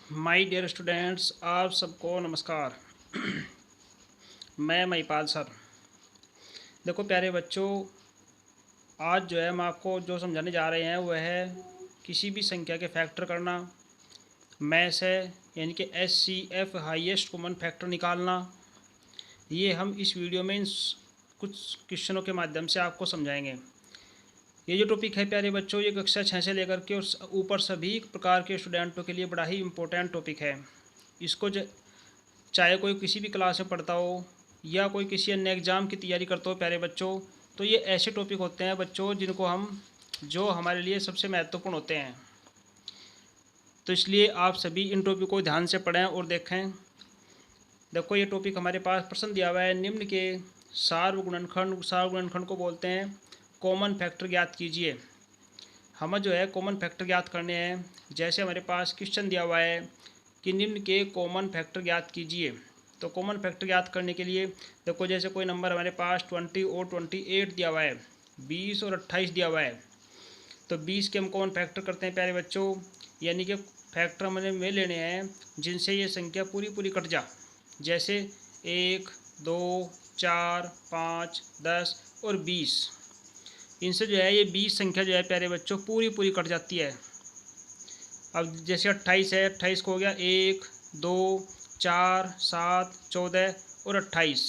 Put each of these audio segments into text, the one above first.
My dear students, आप सबको नमस्कार। मैं महिपाल सर। देखो प्यारे बच्चों, आज जो है हम आपको जो समझाने जा रहे हैं वह है किसी भी संख्या के फैक्टर करना, मैथ्स है यानी कि HCF हाईएस्ट कॉमन फैक्टर निकालना। ये हम इस वीडियो में कुछ क्वेश्चनों के माध्यम से आपको समझाएंगे। ये जो टॉपिक है प्यारे बच्चों, ये कक्षा 6 से लेकर के और ऊपर सभी प्रकार के स्टूडेंटों के लिए बड़ा ही इम्पोर्टेंट टॉपिक है। इसको चाहे कोई किसी भी क्लास में पढ़ता हो या कोई किसी अन्य एग्ज़ाम की तैयारी करता हो प्यारे बच्चों, तो ये ऐसे टॉपिक होते हैं बच्चों जिनको जो हमारे लिए सबसे महत्वपूर्ण होते हैं। तो इसलिए आप सभी इन टॉपिक को ध्यान से पढ़ें और देखें। देखो ये टॉपिक हमारे पास प्रश्न दिया हुआ है, निम्न के सार्वगुणनखंड को बोलते हैं कॉमन फैक्टर ज्ञात कीजिए। हमें जो है कॉमन फैक्टर ज्ञात करने हैं। जैसे हमारे पास क्वेश्चन दिया हुआ है कि निम्न के कॉमन फैक्टर ज्ञात कीजिए। तो कॉमन फैक्टर ज्ञात करने के लिए देखो, जैसे कोई नंबर हमारे पास 20 और 28 दिया हुआ है, 20 और 28 दिया हुआ है, तो 20 के हम कॉमन फैक्टर करते हैं प्यारे बच्चों, यानी कि फैक्टर हमने में लेने हैं जिनसे ये संख्या पूरी पूरी कट जा। जैसे 1, 2, 4, 5, 10 और 20, इनसे जो है ये 20 संख्या जो है प्यारे बच्चों पूरी पूरी कट जाती है। अब जैसे 28 है, 28 को हो गया 1, 2, 4, 7, 14 और 28।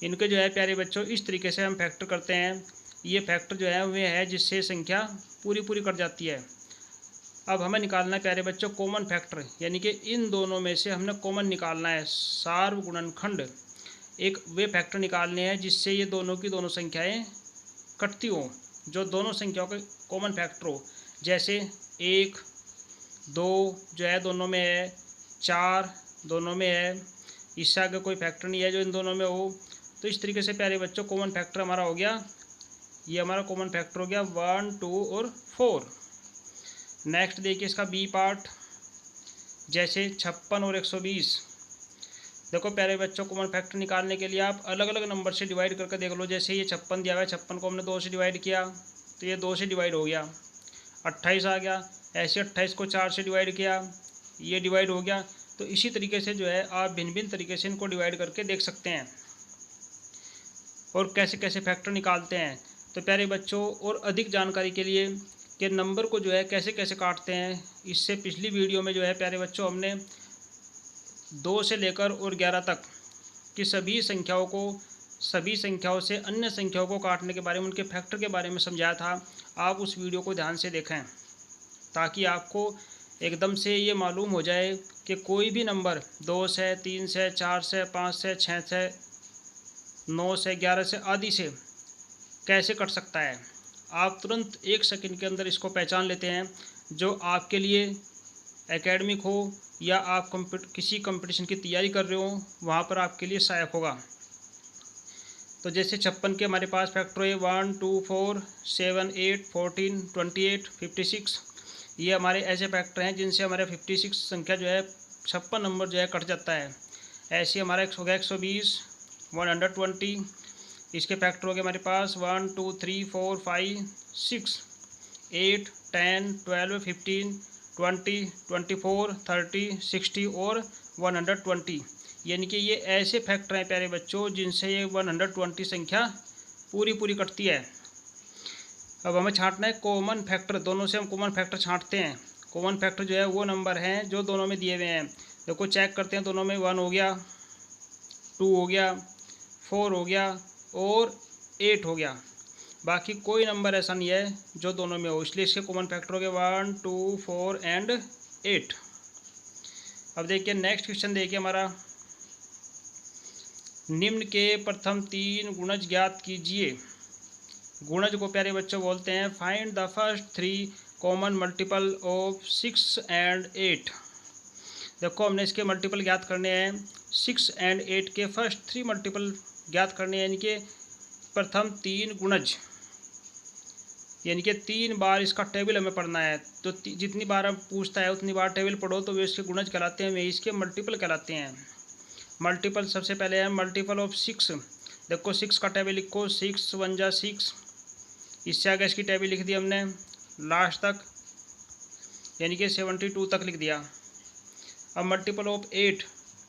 इनके जो है प्यारे बच्चों इस तरीके से हम फैक्टर करते हैं। ये फैक्टर जो है वह है जिससे संख्या पूरी पूरी कट जाती है। अब हमें निकालना है प्यारे बच्चों कॉमन फैक्टर, यानी कि इन दोनों में से हमने कॉमन निकालना है। सार्वगुणनखंड एक वे फैक्टर निकालने हैं जिससे ये दोनों की दोनों संख्याएं कटती हों, जो दोनों संख्याओं के कॉमन फैक्टर हो। जैसे 1, 2 जो है दोनों में है, 4 दोनों में है, इससे आगे कोई फैक्टर नहीं है जो इन दोनों में हो। तो इस तरीके से प्यारे बच्चों कॉमन फैक्टर हमारा हो गया, ये हमारा कॉमन फैक्टर हो गया 1, 2 और 4। नेक्स्ट देखिए इसका बी पार्ट, जैसे 56 और 120। देखो प्यारे बच्चों कॉमन फैक्टर निकालने के लिए आप अलग अलग नंबर से डिवाइड करके देख लो। जैसे ये 56 दिया हुआ है, 56 को हमने 2 से डिवाइड किया तो ये 2 से डिवाइड हो गया। 28 आ गया, ऐसे 28 को 4 से डिवाइड किया, ये डिवाइड हो गया। तो इसी तरीके से जो है आप भिन्न भिन्न तरीके से इनको डिवाइड करके देख सकते हैं और कैसे कैसे फैक्टर निकालते हैं। तो प्यारे बच्चों और अधिक जानकारी के लिए कि नंबर को जो है कैसे कैसे काटते हैं, इससे पिछली वीडियो में जो है प्यारे बच्चों हमने 2 से लेकर और 11 तक की सभी संख्याओं से अन्य संख्याओं को काटने के बारे में, उनके फैक्टर के बारे में समझाया था। आप उस वीडियो को ध्यान से देखें ताकि आपको एकदम से ये मालूम हो जाए कि कोई भी नंबर 2 से, 3 से, 4 से, 5 से, 6 से, 9 से, 11 से आदि से कैसे कट सकता है। आप तुरंत 1 सेकंड के अंदर इसको पहचान लेते हैं, जो आपके लिए एकेडमिक हो या आप किसी कंपटीशन की तैयारी कर रहे हो वहाँ पर आपके लिए सहायक होगा। तो जैसे 56 के हमारे पास फैक्टर है 1, 2, 4, 7, 8, 14, 28, 56। ये हमारे ऐसे फैक्टर हैं जिनसे हमारे 56 संख्या जो है 56 नंबर जो है कट जाता है। ऐसे हमारा हो गया 120, 120। इसके फैक्टर हो गए हमारे पास 1, 2, 3, 4, 5, 6, 8, 10, 12, 15, 20, 24, 30, 60 और 120। यानी कि ये ऐसे फैक्टर हैं प्यारे बच्चों जिनसे ये 120 संख्या पूरी पूरी कटती है। अब हमें छांटना है कॉमन फैक्टर, दोनों से हम कॉमन फैक्टर छांटते हैं। कॉमन फैक्टर जो है वो नंबर हैं जो दोनों में दिए हुए हैं। देखो चेक करते हैं, दोनों में 1 हो गया, 2 हो गया, 4 हो गया और 8 हो गया। बाकी कोई नंबर ऐसा नहीं है जो दोनों में हो, इसलिए इसके कॉमन फैक्टर हो गए 1, 2, 4 एंड 8। अब देखिए नेक्स्ट क्वेश्चन देखिए हमारा, निम्न के प्रथम 3 गुणज ज्ञात कीजिए। गुणज को प्यारे बच्चों बोलते हैं find the first 3 common multiple of 6 and 8। देखो हमने इसके मल्टीपल ज्ञात करने हैं, 6 एंड 8 के फर्स्ट 3 मल्टीपल ज्ञात करने हैं, यानी कि प्रथम 3 गुणज, यानी कि 3 बार इसका टेबल हमें पढ़ना है। तो जितनी बार हम पूछता है उतनी बार टेबल पढ़ो तो वे इसके गुणज कहलाते हैं, वे इसके मल्टीपल कहलाते हैं। मल्टीपल सबसे पहले है मल्टीपल ऑफ 6। देखो 6 का टेबल लिखो, 6 1 जा 6। इससे आगे इसकी टेबल लिख दी हमने लास्ट तक, यानी कि 72 तक लिख दिया। अब मल्टीपल ऑफ 8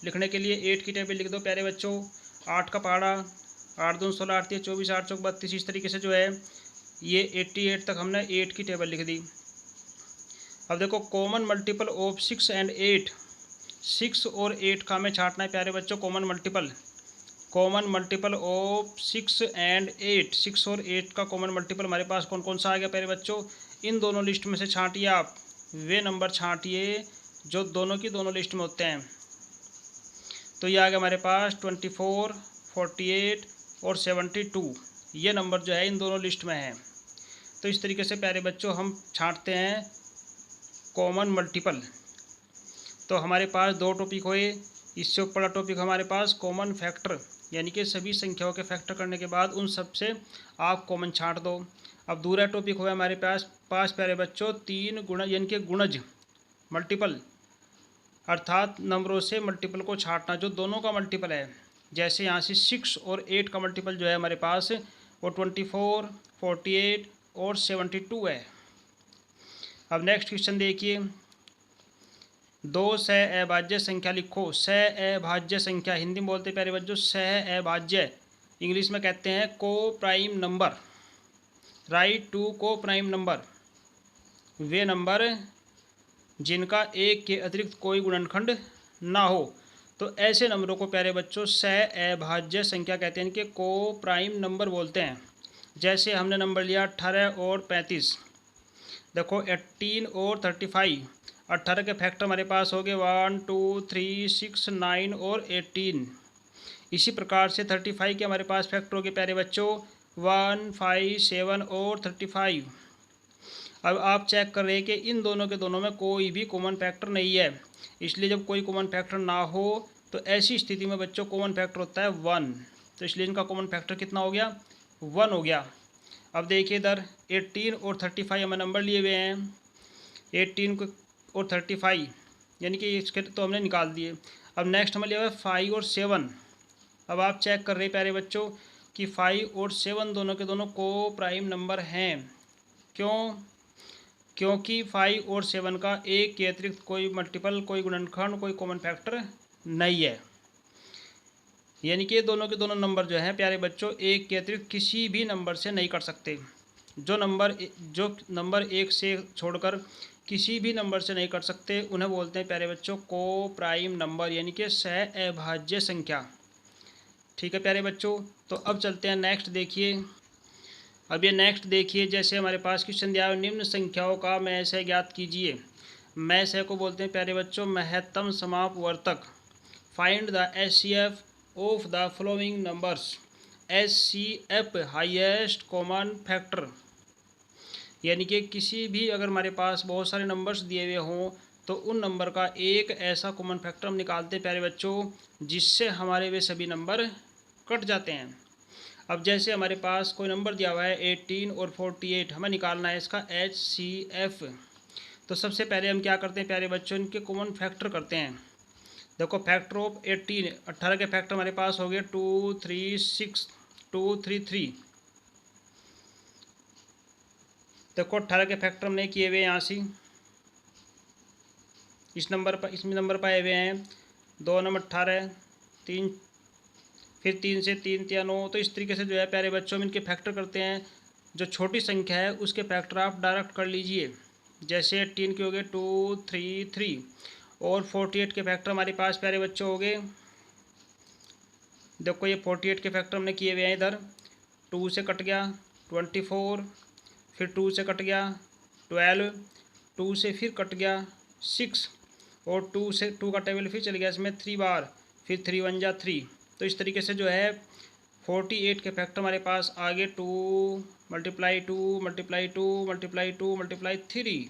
लिखने के लिए 8 की टेबल लिख दो प्यारे बच्चों। 8 का पहाड़ा, 8 दूनी 16, 8 तिया 24, 8 चौक 32। इस तरीके से जो है ये 88 तक हमने 8 की टेबल लिख दी। अब देखो कॉमन मल्टीपल ऑफ 6 एंड 8, 6 और 8 का हमें छांटना है प्यारे बच्चों। कॉमन मल्टीपल ऑफ 6 एंड 8, 6 और 8 का कॉमन मल्टीपल हमारे पास कौन कौन सा आ गया प्यारे बच्चों। इन दोनों लिस्ट में से छांटिए, आप वे नंबर छांटिए जो दोनों की दोनों लिस्ट में होते हैं। तो ये आ गया हमारे पास 24, 48 और 72। ये नंबर जो है इन दोनों लिस्ट में है। तो इस तरीके से प्यारे बच्चों हम छांटते हैं कॉमन मल्टीपल। तो हमारे पास 2 टॉपिक हुए। इससे ऊपर टॉपिक हमारे पास कॉमन फैक्टर, यानी कि सभी संख्याओं के फैक्टर करने के बाद उन सब से आप कॉमन छांट दो। अब दूसरा टॉपिक हुआ हमारे पास प्यारे बच्चों 3 गुणज, यानी कि गुणज मल्टीपल, अर्थात नंबरों से मल्टीपल को छांटना जो दोनों का मल्टीपल है। जैसे यहाँ से 6 और 8 का मल्टीपल जो है हमारे पास वो 24, 48 और 72 है। अब नेक्स्ट क्वेश्चन देखिए, 2 सह अभाज्य संख्या लिखो। सह अभाज्य संख्या हिंदी में बोलते प्यारे बच्चों सह अभाज्य, इंग्लिश में कहते हैं को प्राइम नंबर। राइट टू को प्राइम नंबर, वे नंबर जिनका एक के अतिरिक्त कोई गुणनखंड ना हो। तो ऐसे नंबरों को प्यारे बच्चों सह अभाज्य संख्या कहते हैं, इनके को प्राइम नंबर बोलते हैं। जैसे हमने नंबर लिया 18 और 35। देखो 18 और 35, 18 के फैक्टर हमारे पास हो गए 1, 2, 3, 6, 9 और 18। इसी प्रकार से 35 के हमारे पास फैक्टर हो गए प्यारे बच्चों 1, 5, 7 और 35। अब आप चेक कर रहे हैं कि इन दोनों के दोनों में कोई भी कॉमन फैक्टर नहीं है। इसलिए जब कोई कॉमन फैक्टर ना हो तो ऐसी स्थिति में बच्चों कॉमन फैक्टर होता है 1। तो इसलिए इनका कॉमन फैक्टर कितना हो गया, 1 हो गया। अब देखिए इधर 18 और 35 हमें नंबर लिए हुए हैं, 18 और 35, यानी कि इसके तो हमने निकाल दिए। अब नेक्स्ट हमें लिया हुआ है 5 और 7। अब आप चेक कर रहे हैं प्यारे बच्चों कि 5 और 7 दोनों के दोनों को प्राइम नंबर हैं। क्योंकि 5 और 7 का एक के अतिरिक्त कोई मल्टीपल, कोई गुणनखंड, कोई कॉमन फैक्टर नहीं है। यानी कि दोनों के दोनों नंबर जो हैं प्यारे बच्चों एक के अतिरिक्त किसी भी नंबर से नहीं कर सकते। जो नंबर एक से छोड़कर किसी भी नंबर से नहीं कर सकते उन्हें बोलते हैं प्यारे बच्चों को प्राइम नंबर, यानी कि सह अभाज्य संख्या। ठीक है प्यारे बच्चों, तो अब चलते हैं नेक्स्ट देखिए। अब ये नेक्स्ट देखिए, जैसे हमारे पास क्वेश्चन दिया है निम्न संख्याओं का महसय ज्ञात कीजिए। महसय को बोलते हैं प्यारे बच्चों महत्तम समापवर्तक। Find the HCF of the following numbers. HCF highest common factor, यानी कि किसी भी अगर हमारे पास बहुत सारे नंबर्स दिए हुए हों तो उन नंबर का एक ऐसा कॉमन फैक्टर हम निकालते हैं प्यारे बच्चों जिससे हमारे वे सभी नंबर कट जाते हैं। अब जैसे हमारे पास कोई नंबर दिया हुआ है 18 और 48, हमें निकालना है इसका HCF। तो सबसे पहले हम क्या करते हैं प्यारे बच्चों, इनके कॉमन फैक्टर करते हैं। देखो फैक्टर ऑफ 18, 18 के फैक्टर हमारे पास हो गए 2, 3, 6, 2, 3, 3। देखो 18 के फैक्टर हमने किए हुए यहाँ से इसमें नंबर पाए हुए हैं 2 नंबर 18, 3, फिर 3 से 3 तिया 9। तो इस तरीके से जो है प्यारे बच्चों में इनके फैक्टर करते हैं। जो छोटी संख्या है उसके फैक्टर आप डायरेक्ट कर लीजिए। जैसे 18 के हो गए 2, 3, 3 और 48 के फैक्टर हमारे पास प्यारे बच्चों हो गए। देखो ये 48 के फैक्टर हमने किए हुए हैं। इधर 2 से कट गया 24, फिर 2 से कट गया 12, 2 से फिर कट गया 6 और 2 का टेबल फिर चल गया इसमें 3 बार, फिर 3 1 जा 3। तो इस तरीके से जो है 48 के फैक्टर हमारे पास आगे 2 मल्टीप्लाई 2 मल्टीप्लाई 2 मल्टीप्लाई 2 मल्टीप्लाई 3।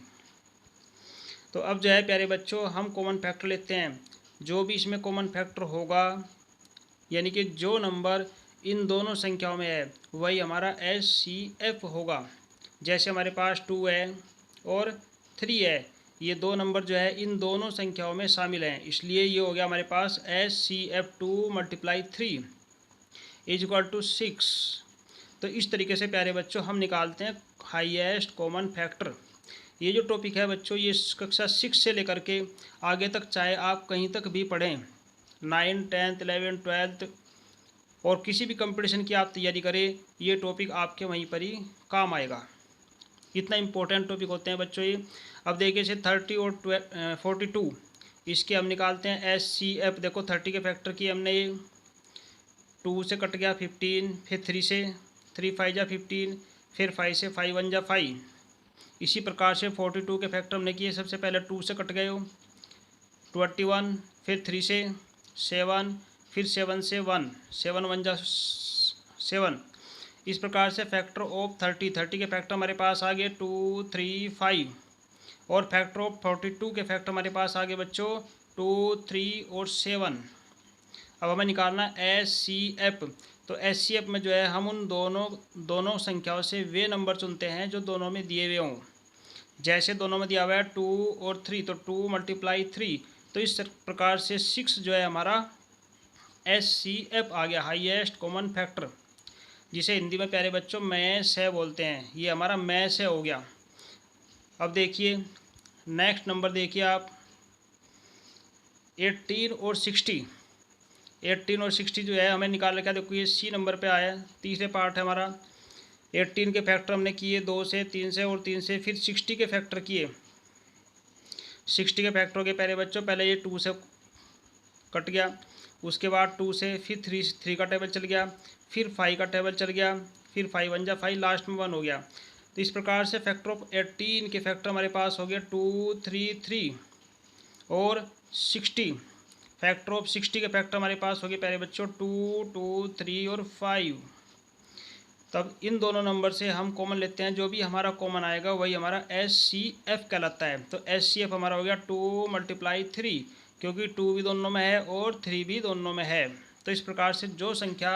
तो अब जो है प्यारे बच्चों हम कॉमन फैक्टर लेते हैं। जो भी इसमें कॉमन फैक्टर होगा, यानी कि जो नंबर इन दोनों संख्याओं में है वही हमारा HCF होगा। जैसे हमारे पास 2 है और 3 है, ये दो नंबर जो है इन दोनों संख्याओं में शामिल हैं, इसलिए ये हो गया हमारे पास HCF 2 × 3 = 6। तो इस तरीके से प्यारे बच्चों हम निकालते हैं हाईएस्ट कॉमन फैक्टर। ये जो टॉपिक है बच्चों, ये कक्षा 6 से लेकर के आगे तक, चाहे आप कहीं तक भी पढ़ें, 9, 10th, 11th, 12th और किसी भी कंपटीशन की आप तैयारी करें, ये टॉपिक आपके वहीं पर ही काम आएगा। इतना इम्पोर्टेंट टॉपिक होते हैं बच्चों ये। अब देखिए इसे 30 और 42, इसके हम निकालते हैं SCF। देखो 30 के फैक्टर की हमने, ये 2 से कट गया 15, फिर 3 से, 3 5 जा 15, फिर 5 से, 5 1 जा 5। इसी प्रकार से 42 के फैक्टर हमने किए, सबसे पहले 2 से कट गए हो 21, फिर 3 से 7, फिर 7 से 1, 7 1 जा 7। इस प्रकार से फैक्टर ऑफ 30 के फैक्टर हमारे पास आ गए 2 3 5, और फैक्टर ऑफ 42 के फैक्टर हमारे पास आ गए बच्चों 2 3 और 7। अब हमें निकालना SCF। तो SCF में जो है हम उन दोनों संख्याओं से वे नंबर चुनते हैं जो दोनों में दिए हुए हों। जैसे दोनों में दिया हुआ है 2 और 3, तो 2 × 3, तो इस प्रकार से 6 जो है हमारा SCF आ गया, हाईएस्ट कॉमन फैक्टर, जिसे हिंदी में प्यारे बच्चों मैस है बोलते हैं। ये हमारा मैस है हो गया। अब देखिए नेक्स्ट नंबर देखिए आप, 18 और 60। 18 और 60 जो है हमें निकाल रखा है। देखो ये C नंबर पे आया है, तीसरे पार्ट है हमारा। 18 के फैक्टर हमने किए 2 से, 3 से और 3 से, फिर 60 के फैक्टर किए। 60 के फैक्टर के पहले बच्चों, पहले ये 2 से कट गया, उसके बाद 2 से, फिर 3 का टेबल चल गया, फिर 5 का टेबल चल गया, फिर 5 1 जा 5, लास्ट में 1 हो गया। तो इस प्रकार से फैक्टर ऑफ 18 के फैक्टर हमारे पास हो गया 2 3 3 और 60। फैक्टर ऑफ 60 के फैक्टर हमारे पास हो गए प्यारे बच्चों 2 2 3 और 5। तब इन दोनों नंबर से हम कॉमन लेते हैं, जो भी हमारा कॉमन आएगा वही हमारा SCF कहलाता है। तो SCF हमारा हो गया 2 × 3, क्योंकि 2 भी दोनों में है और 3 भी दोनों में है। तो इस प्रकार से जो संख्या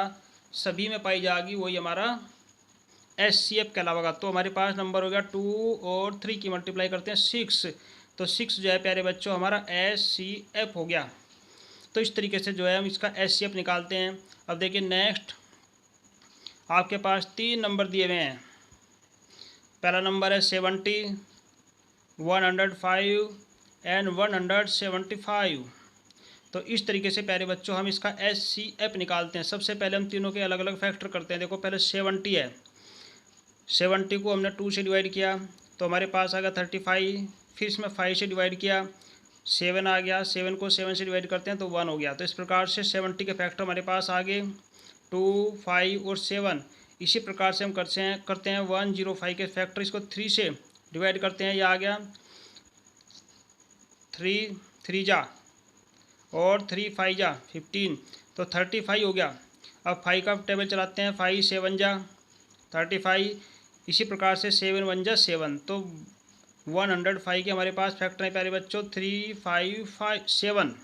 सभी में पाई जाएगी वही हमारा SCF कहलाएगा। तो हमारे पास नंबर हो गया 2 और 3 की मल्टीप्लाई करते हैं 6, तो 6 जो है प्यारे बच्चों हमारा SCF हो गया। तो इस तरीके से जो है हम इसका SCF निकालते हैं। अब देखिए नेक्स्ट, आपके पास 3 नंबर दिए हुए हैं। पहला नंबर है 70, 105 एंड 175। तो इस तरीके से प्यारे बच्चों हम इसका SCF निकालते हैं। सबसे पहले हम तीनों के अलग अलग फैक्टर करते हैं। देखो पहले 70 है, 70 को हमने 2 से डिवाइड किया तो हमारे पास आ गया 35, फिर इसमें 5 से डिवाइड किया, 7 आ गया, 7 को 7 से डिवाइड करते हैं तो 1 हो गया। तो इस प्रकार से 70 के फैक्टर हमारे पास आ गए 2 5 और 7। इसी प्रकार से हम करते हैं 105 के फैक्टर, इसको 3 से डिवाइड करते हैं, यह आ गया 3 3 जा और 3 5 जा 15, तो 35 हो गया। अब 5 का टेबल चलाते हैं, 5 7 जा 35, इसी प्रकार से 7 1 जा 7, तो 105 के हमारे पास फैक्टर है प्यारे बच्चों 3 5 5 7।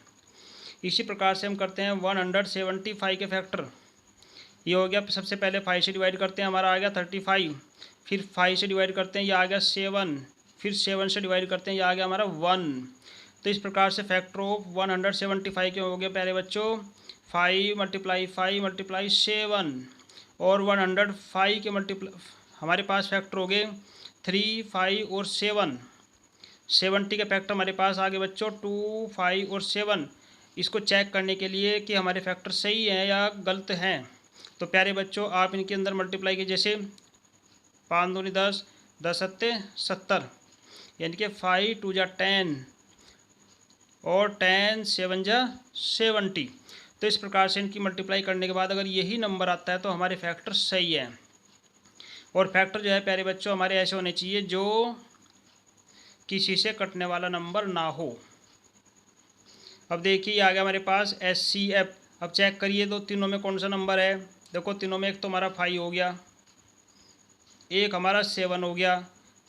इसी प्रकार से हम करते हैं 175 के फैक्टर, ये हो गया। सबसे पहले 5 से डिवाइड करते हैं, हमारा आ गया 35, फिर 5 से डिवाइड करते हैं, यह आ गया 7, फिर 7 से डिवाइड करते हैं, यह आ गया हमारा 1। तो इस प्रकार से फैक्टर ऑफ 175 के हो गए प्यारे बच्चों 5 × 5 × 7, और 105 के हमारे पास फैक्टर हो गए 3 5 और 7। 70 के फैक्टर हमारे पास आ गए बच्चों 2 5 और 7। इसको चेक करने के लिए कि हमारे फैक्टर सही हैं या गलत हैं, तो प्यारे बच्चों आप इनके अंदर मल्टीप्लाई कीजिए। जैसे 5 दूनी 10, 10 सत्ते 70, यानी कि 5 2 जा 10 और 10 7 जा 70। तो इस प्रकार से इनकी मल्टीप्लाई करने के बाद अगर यही नंबर आता है तो हमारे फैक्टर सही है। और फैक्टर जो है प्यारे बच्चों हमारे ऐसे होने चाहिए जो किसी से कटने वाला नंबर ना हो। अब देखिए आ गया हमारे पास SCF। अब चेक करिए तो तीनों में कौन सा नंबर है। देखो तीनों में एक तो हमारा 5 हो गया, एक हमारा 7 हो गया,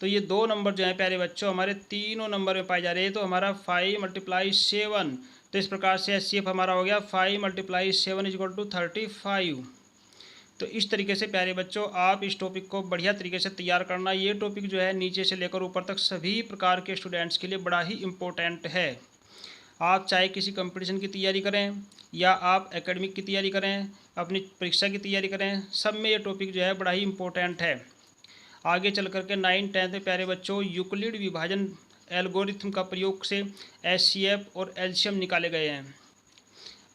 तो ये दो नंबर जो हैं प्यारे बच्चों हमारे तीनों नंबर में पाए जा रहे हैं। तो हमारा 5 × 7, तो इस प्रकार से SCF हमारा हो गया 5 × 7 = 35। तो इस तरीके से प्यारे बच्चों आप इस टॉपिक को बढ़िया तरीके से तैयार करना। ये टॉपिक जो है नीचे से लेकर ऊपर तक सभी प्रकार के स्टूडेंट्स के लिए बड़ा ही इम्पोर्टेंट है। आप चाहे किसी कंपटीशन की तैयारी करें या आप एकेडमिक की तैयारी करें, अपनी परीक्षा की तैयारी करें, सब में ये टॉपिक जो है बड़ा ही इम्पोर्टेंट है। आगे चल करके 9th-10th में प्यारे बच्चों यूक्लिड विभाजन एल्गोरिथम का प्रयोग से एचसीएफ और एलसीएम निकाले गए हैं।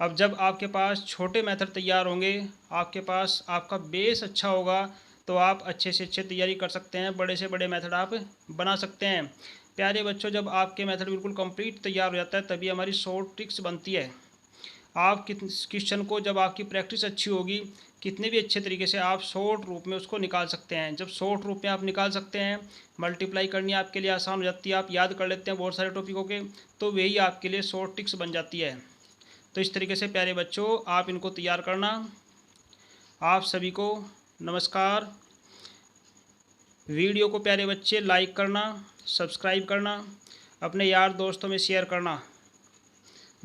अब जब आपके पास छोटे मेथड तैयार होंगे, आपके पास आपका बेस अच्छा होगा, तो आप अच्छे से अच्छे तैयारी कर सकते हैं, बड़े से बड़े मेथड आप बना सकते हैं। प्यारे बच्चों, जब आपके मेथड बिल्कुल कंप्लीट तैयार हो जाता है तभी हमारी शॉर्ट ट्रिक्स बनती है। आप क्वेश्चन को जब आपकी प्रैक्टिस अच्छी होगी, कितने भी अच्छे तरीके से आप शॉर्ट रूप में उसको निकाल सकते हैं। जब शॉर्ट रूप में आप निकाल सकते हैं, मल्टीप्लाई करनी आपके लिए आसान हो जाती है, आप याद कर लेते हैं बहुत सारे टॉपिकों के, तो वही आपके लिए शॉर्ट ट्रिक्स बन जाती है। तो इस तरीके से प्यारे बच्चों आप इनको तैयार करना। आप सभी को नमस्कार। वीडियो को प्यारे बच्चे लाइक करना, सब्सक्राइब करना, अपने यार दोस्तों में शेयर करना।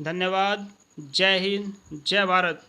धन्यवाद। जय हिंद, जय भारत।